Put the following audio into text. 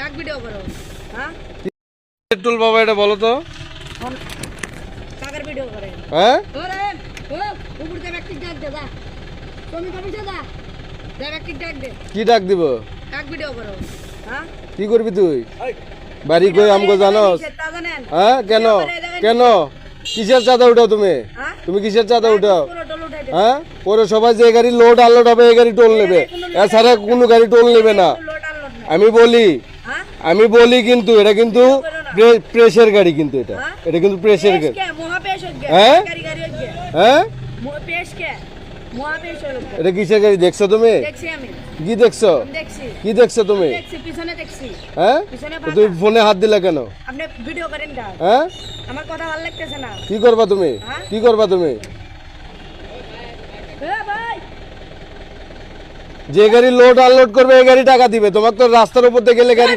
এক ভিডিও করো। হ্যাঁ পেট্রোল বাবা এটা বলো তো কাকার ভিডিও করে। হ্যাঁ ওরে ও উপর থেকে ব্যক্তি ডাক দে দা তুমি কবি দা দে ব্যক্তি ডাক দে কি ডাক দিব এক ভিডিও করো। হ্যাঁ কি করবি তুই বাড়ি কই আমগো জানোস হ্যাঁ কেন কেন কিসের চাঁদা উঠাও তুমি তুমি কিসের চাঁদা উঠাও হ্যাঁ পরে সবাই যে গাড়ি লোড আনলোড হবে এই গাড়ি টোল নেবে এছাড়া কোনো গাড়ি টোল নেবে না আমি বলি কিন্তু এটা কিন্তু প্রেসের গাড়ি কিন্তু এটা কিন্তু প্রেসের গাড়ি হ্যাঁ হ্যাঁ এটা কিসের গাড়ি দেখছো তুমি কি দেখছো কি দেখছো তুমি হ্যাঁ তুমি ফোনে হাত দিলা কেন হ্যাঁ কি করবা তুমি কি করবা তুমি যে গাড়ি লোড আনলোড করবে এই গাড়ি টাকা দিবে তোমাকে তো রাস্তার উপর দিয়ে গেলে গাড়ি